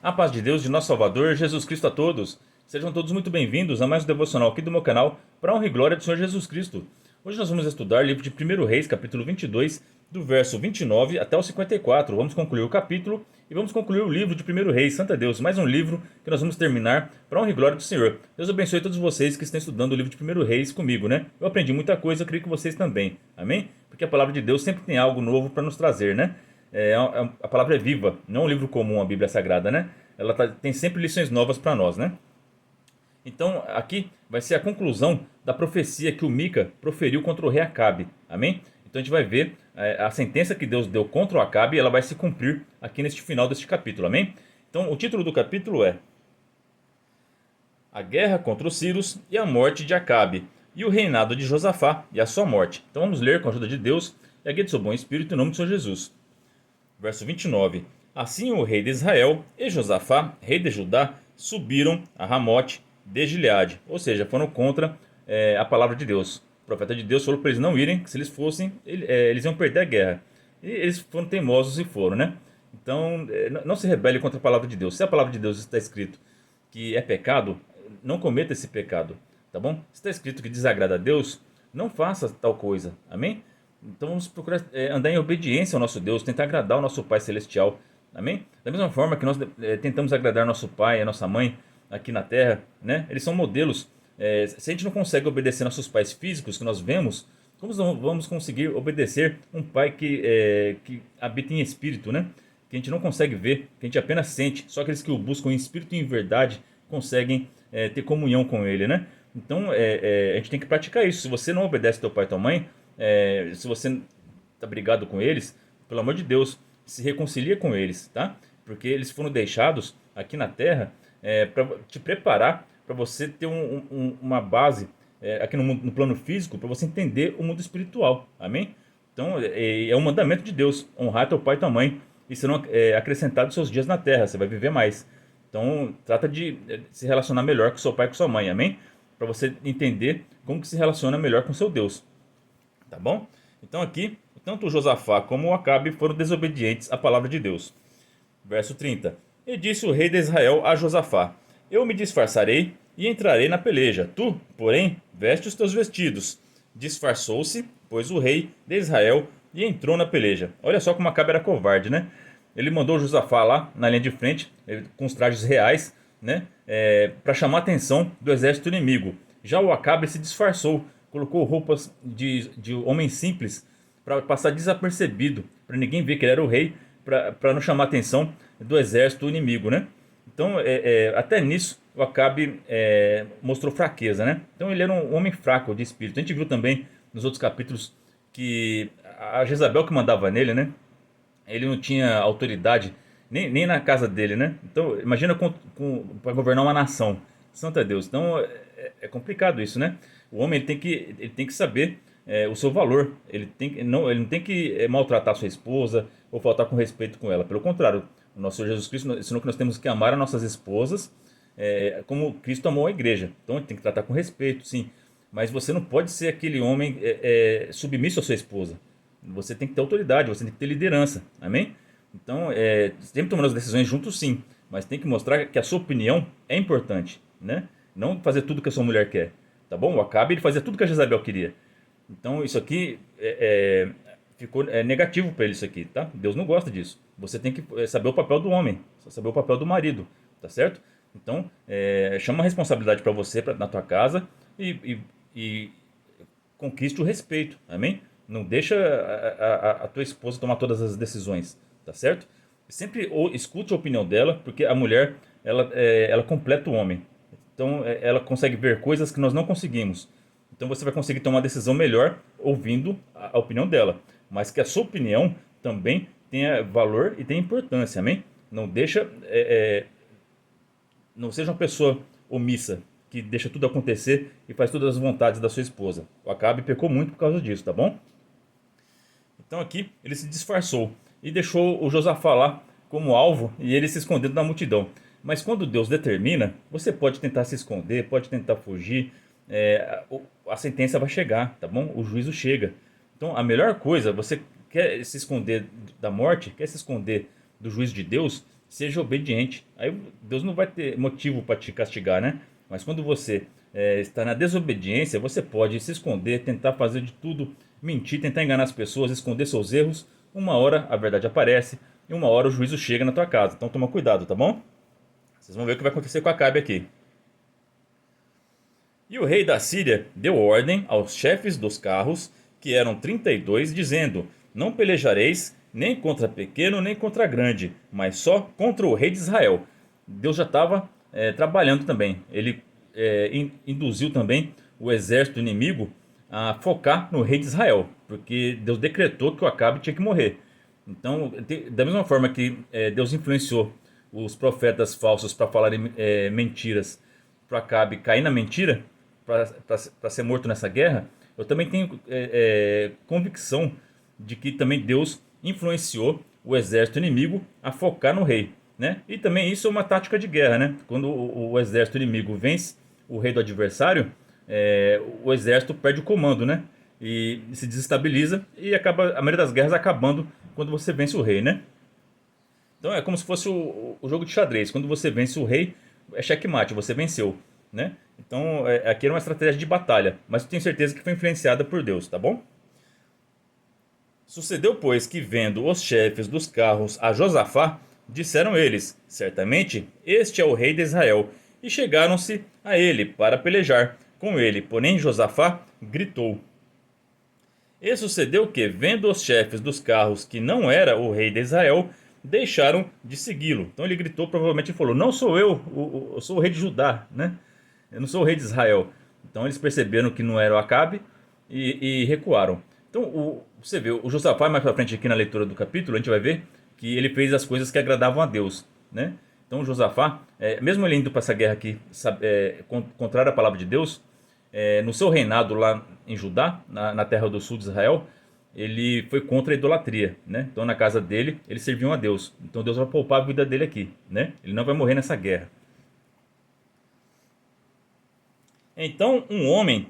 A paz de Deus, de nosso Salvador, Jesus Cristo a todos. Sejam todos muito bem-vindos a mais um devocional aqui do meu canal, para a honra e glória do Senhor Jesus Cristo. Hoje nós vamos estudar o livro de 1 Reis, capítulo 22, do verso 29 até o 54. Vamos concluir o capítulo e vamos concluir o livro de 1 Reis. Santa Deus, mais um livro que nós vamos terminar para a honra e glória do Senhor. Deus abençoe todos vocês que estão estudando o livro de 1 Reis comigo, né? Eu aprendi muita coisa, eu creio que vocês também. Amém? Porque a palavra de Deus sempre tem algo novo para nos trazer, né? A palavra é viva, não é um livro comum, a Bíblia Sagrada, né? Tem sempre lições novas para nós, né? Então, aqui vai ser a conclusão da profecia que o Mica proferiu contra o rei Acabe. Amém? Então, a gente vai ver a sentença que Deus deu contra o Acabe e ela vai se cumprir aqui neste final deste capítulo. Amém? Então, o título do capítulo é A Guerra contra os Círios e a Morte de Acabe, e o reinado de Josafá e a sua morte. Então, vamos ler com a ajuda de Deus e a guia do seu bom espírito em nome do Senhor Jesus. Verso 29. Assim o rei de Israel e Josafá, rei de Judá, subiram a Ramote de Gileade, ou seja, foram contra a palavra de Deus. O profeta de Deus falou para eles não irem, que se eles fossem, eles iam perder a guerra. E eles foram teimosos e foram, né? Então, não se rebele contra a palavra de Deus. Se a palavra de Deus está escrito que é pecado, não cometa esse pecado, tá bom? Se está escrito que desagrada a Deus, não faça tal coisa, amém? Então vamos procurar andar em obediência ao nosso Deus, tentar agradar o nosso Pai Celestial. Amém? Da mesma forma que nós tentamos agradar nosso pai e a nossa mãe aqui na terra, né? Eles são modelos. Se a gente não consegue obedecer nossos pais físicos que nós vemos, como nós vamos conseguir obedecer um pai que habita em espírito, né? Que a gente não consegue ver, que a gente apenas sente. Só aqueles que o buscam em espírito e em verdade conseguem ter comunhão com ele, né? Então a gente tem que praticar isso. Se você não obedece teu pai e tua mãe, se você está brigado com eles, pelo amor de Deus, se reconcilia com eles, tá? Porque eles foram deixados aqui na terra para te preparar para você ter uma base aqui no plano físico, para você entender o mundo espiritual, amém? Então é um mandamento de Deus, honrar teu pai e tua mãe, e serão acrescentados seus dias na terra, você vai viver mais. Então trata de se relacionar melhor com seu pai e com sua mãe, amém? Para você entender como que se relaciona melhor com seu Deus. Tá bom? Então aqui, tanto Josafá como o Acabe foram desobedientes à palavra de Deus. Verso 30. E disse o rei de Israel a Josafá: Eu me disfarçarei e entrarei na peleja. Tu, porém, veste os teus vestidos. Disfarçou-se, pois, o rei de Israel e entrou na peleja. Olha só como Acabe era covarde, né? Ele mandou Josafá lá na linha de frente, com os trajes reais, né? Para chamar a atenção do exército inimigo. Já o Acabe se disfarçou, colocou roupas de homem simples para passar desapercebido, para ninguém ver que ele era o rei, para não chamar a atenção do exército inimigo, né? Então, até nisso, o Acabe mostrou fraqueza, né? Então, ele era um homem fraco de espírito. A gente viu também nos outros capítulos que a Jezabel que mandava nele, né? Ele não tinha autoridade nem na casa dele, né? Então, imagina para governar uma nação. Santa Deus. Então, é complicado isso, né? O homem ele tem que saber o seu valor. Ele não tem que maltratar sua esposa ou faltar com respeito com ela. Pelo contrário, o nosso Senhor Jesus Cristo ensinou que nós temos que amar as nossas esposas como Cristo amou a igreja. Então, ele tem que tratar com respeito, sim. Mas você não pode ser aquele homem submisso à sua esposa. Você tem que ter autoridade, você tem que ter liderança. Amém? Então, sempre tomando as decisões juntos, sim. Mas tem que mostrar que a sua opinião é importante, né? Não fazer tudo que a sua mulher quer. Tá bom? O Acabe ele fazia tudo que a Jezabel queria. Então, isso aqui ficou negativo para ele, isso aqui, tá? Deus não gosta disso. Você tem que saber o papel do homem, saber o papel do marido, tá certo? Então, chama a responsabilidade para você, na tua casa, e conquiste o respeito, amém? Não deixa a tua esposa tomar todas as decisões, tá certo? Sempre escute a opinião dela, porque a mulher, ela completa o homem. Então, ela consegue ver coisas que nós não conseguimos. Então, você vai conseguir tomar uma decisão melhor ouvindo a opinião dela. Mas que a sua opinião também tenha valor e tenha importância, amém? Não deixa, não seja uma pessoa omissa, que deixa tudo acontecer e faz todas as vontades da sua esposa. O Acabe pecou muito por causa disso, tá bom? Então aqui ele se disfarçou e deixou o Josafá lá como alvo e ele se escondendo na multidão. Mas quando Deus determina, você pode tentar se esconder, pode tentar fugir, a sentença vai chegar, tá bom? O juízo chega. Então a melhor coisa, você quer se esconder da morte, quer se esconder do juízo de Deus, seja obediente. Aí Deus não vai ter motivo para te castigar, né? Mas quando você está na desobediência, você pode se esconder, tentar fazer de tudo, mentir, tentar enganar as pessoas, esconder seus erros. Uma hora a verdade aparece e uma hora o juízo chega na tua casa. Então toma cuidado, tá bom? Vocês vão ver o que vai acontecer com Acabe aqui. E o rei da Síria deu ordem aos chefes dos carros, que eram 32, dizendo: Não pelejareis nem contra pequeno nem contra grande, mas só contra o rei de Israel. Deus já estava trabalhando também. Ele induziu também o exército inimigo a focar no rei de Israel, porque Deus decretou que o Acabe tinha que morrer. Então, da mesma forma que Deus influenciou os profetas falsos para falarem mentiras, para Acabe cair na mentira, para ser morto nessa guerra, eu também tenho convicção de que também Deus influenciou o exército inimigo a focar no rei, né? E também isso é uma tática de guerra, né? Quando o exército inimigo vence o rei do adversário, o exército perde o comando, né? E se desestabiliza e acaba a maioria das guerras acabando quando você vence o rei, né? Então é como se fosse o jogo de xadrez. Quando você vence o rei, é checkmate, você venceu, né? Então aqui era uma estratégia de batalha, mas eu tenho certeza que foi influenciada por Deus, tá bom? Sucedeu, pois, que vendo os chefes dos carros a Josafá, disseram eles: Certamente este é o rei de Israel. E chegaram-se a ele para pelejar com ele. Porém Josafá gritou. E sucedeu que, vendo os chefes dos carros que não era o rei de Israel, deixaram de segui-lo. Então ele gritou, provavelmente falou: Não sou eu, eu sou o rei de Judá, né? Eu não sou o rei de Israel. Então eles perceberam que não era o Acabe e recuaram. Então você vê, o Josafá mais pra frente aqui na leitura do capítulo, a gente vai ver que ele fez as coisas que agradavam a Deus, né? Então o Josafá, mesmo ele indo para essa guerra aqui, contrário à palavra de Deus, no seu reinado lá em Judá, na terra do sul de Israel, ele foi contra a idolatria, né? Então na casa dele, eles serviam a Deus. Então Deus vai poupar a vida dele aqui, né? Ele não vai morrer nessa guerra. Então um homem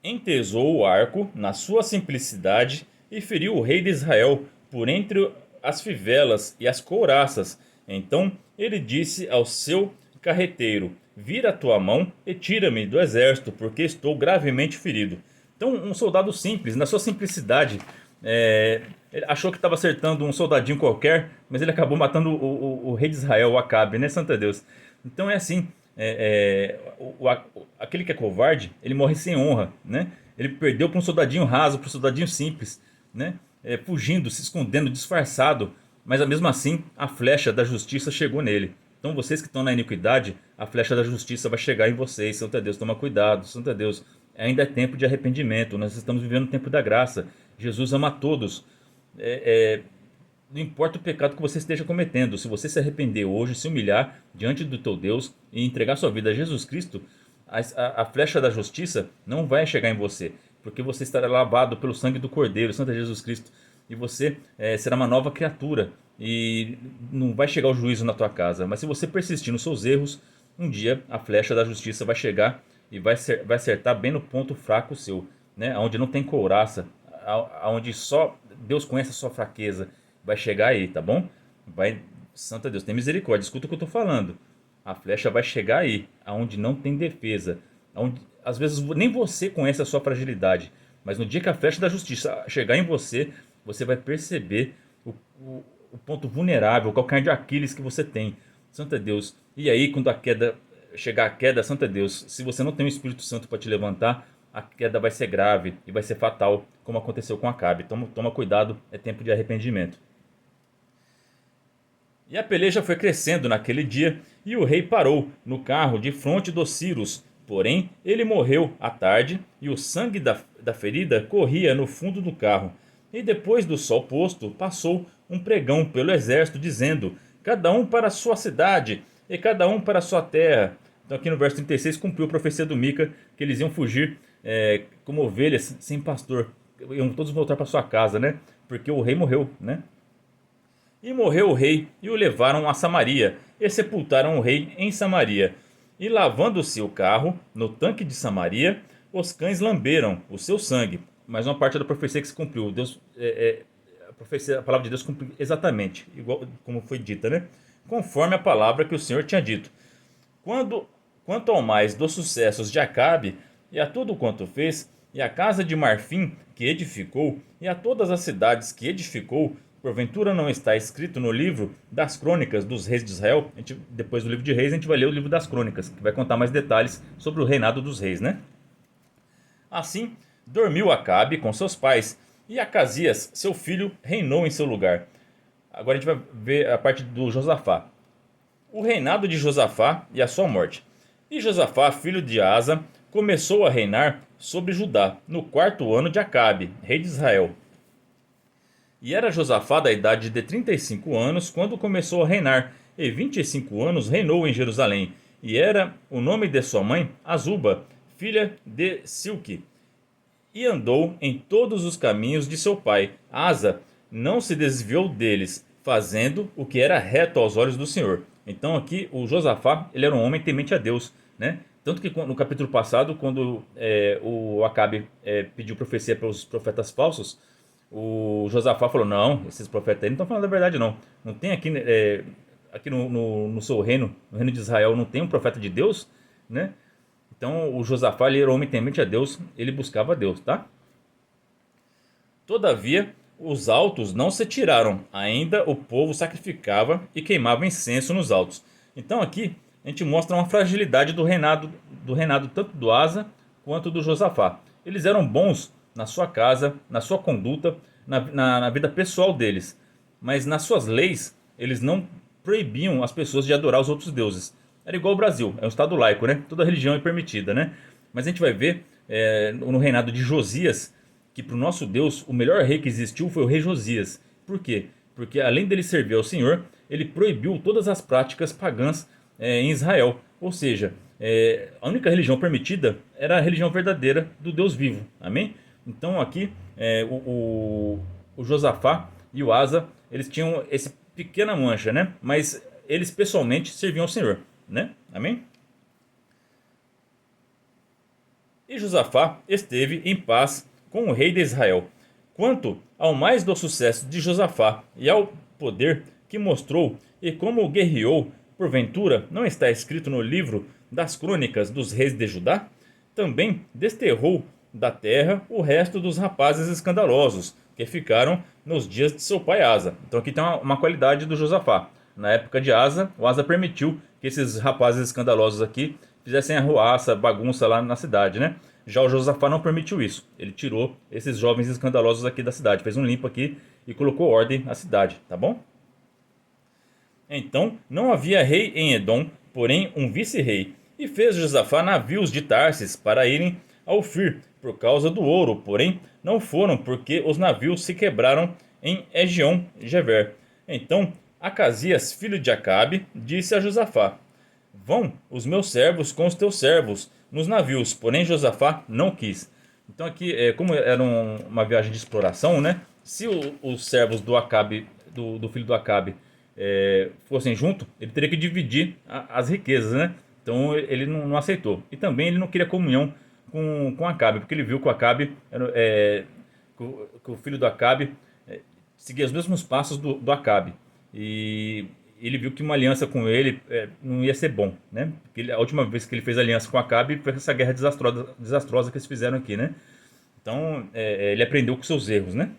entesou o arco na sua simplicidade e feriu o rei de Israel por entre as fivelas e as couraças. Então ele disse ao seu carreteiro: Vira a tua mão e tira-me do exército, porque estou gravemente ferido. Então um soldado simples, na sua simplicidade, ele achou que estava acertando um soldadinho qualquer, mas ele acabou matando o rei de Israel, o Acabe, né, Santa Deus? Então é assim, aquele que é covarde, ele morre sem honra, né? Ele perdeu para um soldadinho raso, para um soldadinho simples, né? Fugindo, se escondendo, disfarçado, mas mesmo assim a flecha da justiça chegou nele. Então vocês que estão na iniquidade, a flecha da justiça vai chegar em vocês. Santo Deus, toma cuidado, Santo Deus. Ainda é tempo de arrependimento, nós estamos vivendo o tempo da graça. Jesus ama a todos. Não importa o pecado que você esteja cometendo, se você se arrepender hoje, se humilhar diante do teu Deus e entregar sua vida a Jesus Cristo, a flecha da justiça não vai chegar em você, porque você estará lavado pelo sangue do Cordeiro, Santo Jesus Cristo, e você será uma nova criatura e não vai chegar o juízo na tua casa. Mas se você persistir nos seus erros, um dia a flecha da justiça vai chegar e vai acertar bem no ponto fraco seu, né? Onde não tem couraça, onde só Deus conhece a sua fraqueza. Vai chegar aí, tá bom? Vai, Santa Deus, tem misericórdia, escuta o que eu tô falando. A flecha vai chegar aí, aonde não tem defesa, aonde às vezes nem você conhece a sua fragilidade, mas no dia que a flecha da justiça chegar em você, você vai perceber o ponto vulnerável, o calcanhar de Aquiles que você tem, Santa Deus. E aí, quando a queda chegar a queda, Santa Deus, se você não tem o Espírito Santo para te levantar, a queda vai ser grave e vai ser fatal, como aconteceu com Acabe. Toma cuidado, é tempo de arrependimento. E a peleja foi crescendo naquele dia, e o rei parou no carro de fronte dos Círios. Porém, ele morreu à tarde, e o sangue da ferida corria no fundo do carro. E depois do sol posto, passou um pregão pelo exército, dizendo: Cada um para a sua cidade, e cada um para a sua terra. Então aqui no verso 36 cumpriu a profecia do Mica, que eles iam fugir como ovelhas sem pastor. Iam todos voltar para sua casa, né? Porque o rei morreu, né? E morreu o rei, e o levaram a Samaria, e sepultaram o rei em Samaria. E lavando-se o carro no tanque de Samaria, os cães lamberam o seu sangue. Mais uma parte da profecia que se cumpriu. Deus, a palavra de Deus cumpriu exatamente, igual como foi dita, né? conforme a palavra que o Senhor tinha dito. Quanto ao mais dos sucessos de Acabe, e a tudo quanto fez, e a casa de marfim que edificou, e a todas as cidades que edificou, porventura não está escrito no livro das crônicas dos reis de Israel? Depois do livro de reis, a gente vai ler o livro das crônicas, que vai contar mais detalhes sobre o reinado dos reis, né? Assim, dormiu Acabe com seus pais, e Acasias, seu filho, reinou em seu lugar. Agora a gente vai ver a parte do Josafá. O reinado de Josafá e a sua morte. E Josafá, filho de Asa, começou a reinar sobre Judá, no 4º ano de Acabe, rei de Israel. E era Josafá da idade de 35 anos quando começou a reinar, e 25 anos reinou em Jerusalém. E era o nome de sua mãe Azuba, filha de Silque. E andou em todos os caminhos de seu pai. Asa não se desviou deles, fazendo o que era reto aos olhos do Senhor. Então aqui o Josafá, ele era um homem temente a Deus, né? Tanto que no capítulo passado, quando o Acabe pediu profecia para os profetas falsos, o Josafá falou: não, esses profetas aí não estão falando a verdade, não. Não tem aqui, aqui no seu reino, no reino de Israel, não tem um profeta de Deus, né? Então o Josafá, ele era um homem temente a Deus, ele buscava a Deus, tá? Todavia, os altos não se tiraram, ainda o povo sacrificava e queimava incenso nos altos. Então aqui a gente mostra uma fragilidade do reinado tanto do Asa quanto do Josafá. Eles eram bons na sua casa, na sua conduta, na vida pessoal deles, mas nas suas leis eles não proibiam as pessoas de adorar os outros deuses. Era igual ao Brasil, é um estado laico, né? Toda religião é permitida, né? Mas a gente vai ver no reinado de Josias que para o nosso Deus o melhor rei que existiu foi o rei Josias. Por quê? Porque além dele servir ao Senhor, ele proibiu todas as práticas pagãs em Israel. Ou seja, a única religião permitida era a religião verdadeira do Deus vivo. Amém? Então aqui o Josafá e o Asa, eles tinham essa pequena mancha, né? Mas eles pessoalmente serviam ao Senhor, né? Amém? E Josafá esteve em paz com o rei de Israel. Quanto ao mais do sucesso de Josafá e ao poder que mostrou e como guerreou, porventura não está escrito no livro das crônicas dos reis de Judá? Também desterrou da terra o resto dos rapazes escandalosos que ficaram nos dias de seu pai Asa. Então aqui tem uma qualidade do Josafá. Na época de Asa, o Asa permitiu que esses rapazes escandalosos aqui fizessem arruaça, bagunça lá na cidade, né? Já o Josafá não permitiu isso. Ele tirou esses jovens escandalosos aqui da cidade, fez um limpo aqui e colocou ordem na cidade, tá bom? Então não havia rei em Edom, porém um vice-rei, e fez Josafá navios de Tarsis para irem ao Ofir por causa do ouro, porém não foram, porque os navios se quebraram em Egion-Geber. Então Acasias, filho de Acabe, disse a Josafá: vão os meus servos com os teus servos nos navios, porém Josafá não quis. Então aqui, como era uma viagem de exploração, né? Se os servos do Acabe, do filho do Acabe, fossem junto, ele teria que dividir as riquezas, né? Então ele não aceitou. E também ele não queria comunhão com Acabe, porque ele viu que o Acabe, que o filho do Acabe seguia os mesmos passos do Acabe. E ele viu que uma aliança com ele não ia ser bom, né? Porque a última vez que ele fez aliança com Acabe foi essa guerra desastrosa que eles fizeram aqui, né? Então ele aprendeu com seus erros, né?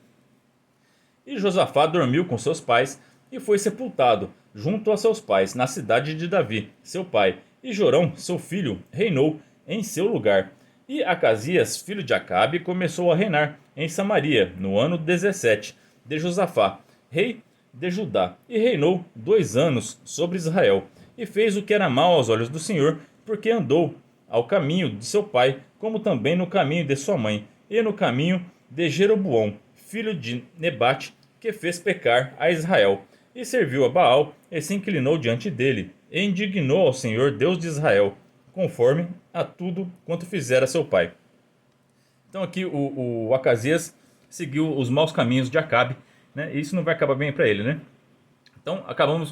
E Josafá dormiu com seus pais e foi sepultado junto a seus pais na cidade de Davi, seu pai. E Jorão, seu filho, reinou em seu lugar. E Acasias, filho de Acabe, começou a reinar em Samaria no ano 17 de Josafá, rei de Judá, e reinou 2 anos sobre Israel, e fez o que era mal aos olhos do Senhor, porque andou ao caminho de seu pai, como também no caminho de sua mãe, e no caminho de Jeroboão, filho de Nebate, que fez pecar a Israel, e serviu a Baal, e se inclinou diante dele, e indignou ao Senhor Deus de Israel, conforme a tudo quanto fizera seu pai. Então aqui o Acasias seguiu os maus caminhos de Acabe, né? E isso não vai acabar bem para ele, né? Então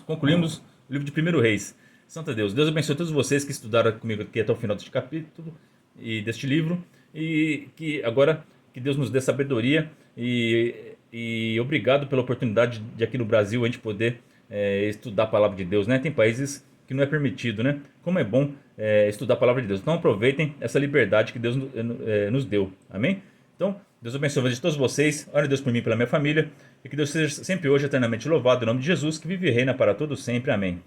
concluímos o livro de 1 Reis. Santo Deus, Deus abençoe todos vocês que estudaram comigo aqui até o final deste capítulo e deste livro, e que agora que Deus nos dê sabedoria e obrigado pela oportunidade de aqui no Brasil a gente poder estudar a palavra de Deus, né? Tem países que não é permitido, né? Como é bom estudar a palavra de Deus. Então aproveitem essa liberdade que Deus nos deu. Amém? Então, Deus abençoe a vida de todos vocês. Ore a Deus por mim e pela minha família. E que Deus seja sempre hoje eternamente louvado. Em nome de Jesus, que vive e reina para todos sempre. Amém.